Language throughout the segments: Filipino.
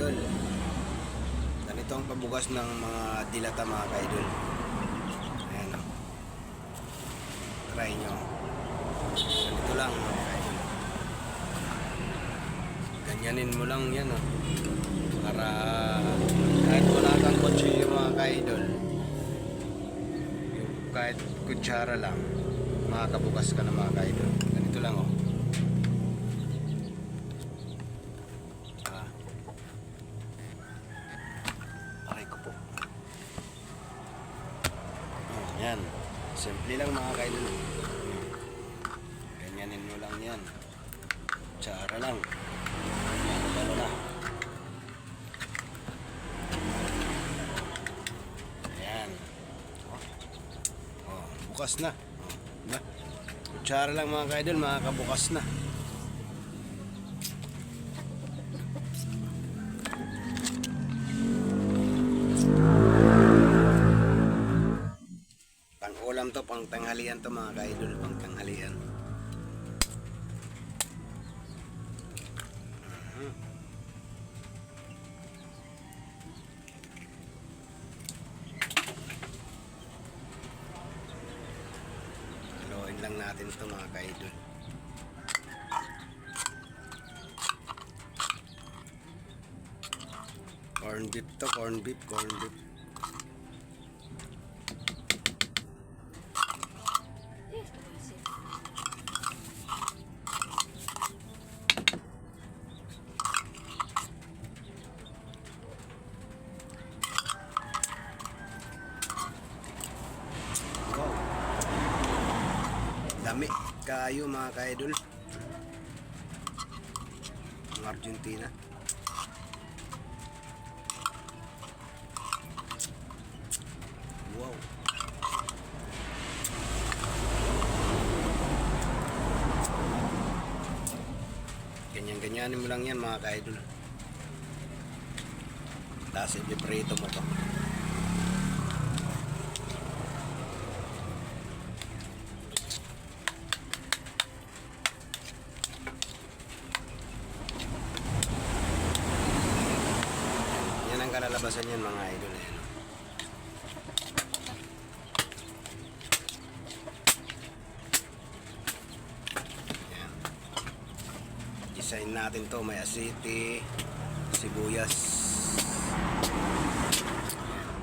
ka-idol. Ganito ang pabukas ng mga dilata mga ka-idol. Ayan o. Try nyo. Ganito lang mga ka-idol. Ganyanin mo lang yan o. Para kahit wala kang kutsilyo mga ka-idol, yung kahit kutsara lang, makakabukas ka na mga ka-idol. Ganito lang o. Aray ko po. Yan. Simple lang mga ka-idol. Ganyanin mo lang yan. Kutsara lang. Ano na. Ayan. Oh, bukas na. Oh, diba? Kutsara lang mga ka-idol, makakabukas na. Pang ulam to, pang tanghalian to mga ka-idol, pang tanghalian. Haluin lang natin to mga ka-idol. Corn beef to, corn beef, corn beef. Wow. Dami kayo mga ka-idol. Ang Argentina. Wow. Ganyan-ganyanin mo lang yan mga ka-idol. Tapos i-prito mo to. Yan ang kalalabasan yan mga idol. Ayan. Ayan. Isahin natin to, may asiti, sibuyas. Ayan.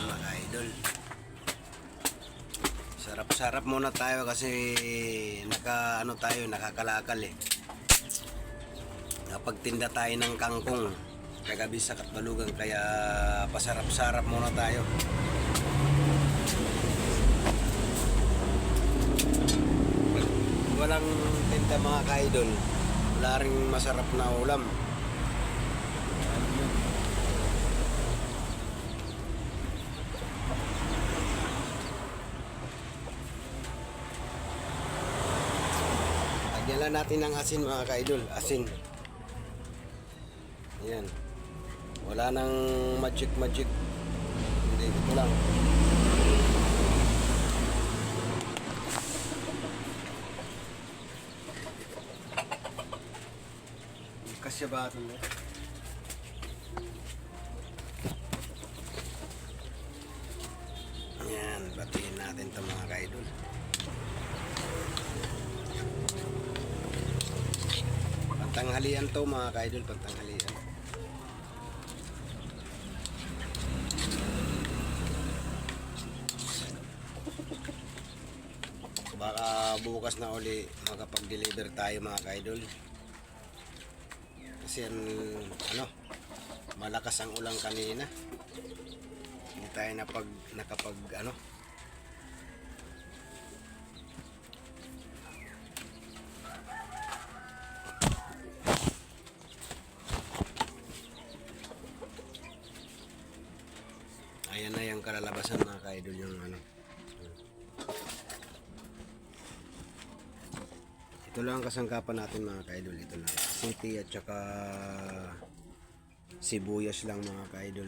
Mga idol. Sarap-sarap muna tayo kasi nakakalakal eh. Napagtinda tayo ng kangkong kagabi sa Katbalugan, kaya pasarap-sarap muna tayo. Walang tinda mga ka-idol, wala ring masarap na ulam. Lagyan lang natin ng asin mga ka-idol, asin. Ayan. Wala nang magic. Hindi, ito lang. Kasya ba ito? Ayan, batiin natin ito mga ka-idol. Pantanghalian to mga ka-idol, pantanghalian. Baka bukas na uli makapag-deliver tayo mga ka-idol. Kasi malakas ang ulan kanina. Hindi tayo nakapag Ayan na yung kalalabasan mga ka-idol, yung ito lang ang kasangkapan natin mga ka-idol. Ito lang, city at saka sibuyas lang mga ka-idol.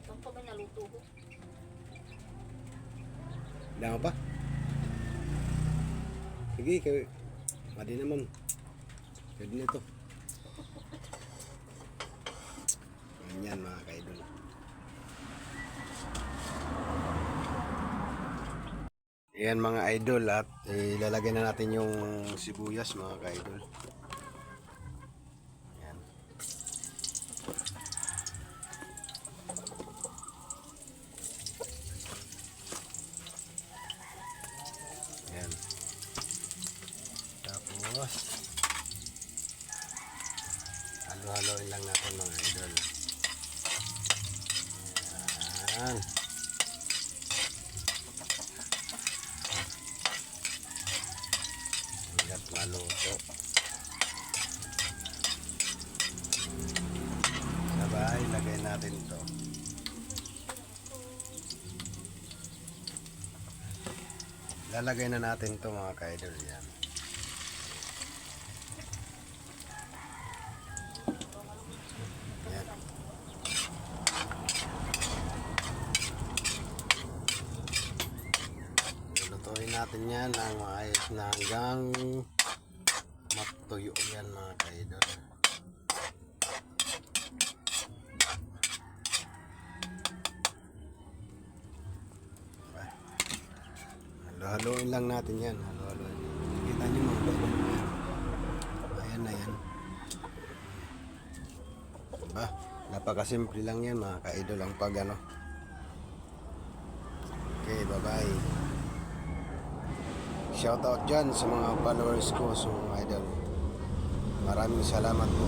Saan pa ba naluto ko? Lang pa? Sige, Madi naman. Pwede nito. Ganyan mga kaidol. Yan mga idol at ilalagay na natin yung sibuyas mga kaidol. Yan. Yan. Tapos halo-haloin lang natin mga idol. Yan. Hanggat maluto. Sabay, lagay natin to. Lalagay na natin to mga kaidol. Yan. Yan. Lutuin natin yan ng maayos na hanggang matuyo yan mga kaidol. Halo-haloin lang natin yan. Halo-haloin. Kita nyo mga kaidol. Ayan na yan. Diba? Napakasimple lang yan mga kaidol ang pag ano. Okay, bye-bye. Shoutout dyan sa mga followers ko, so mga idol. Maraming salamat po.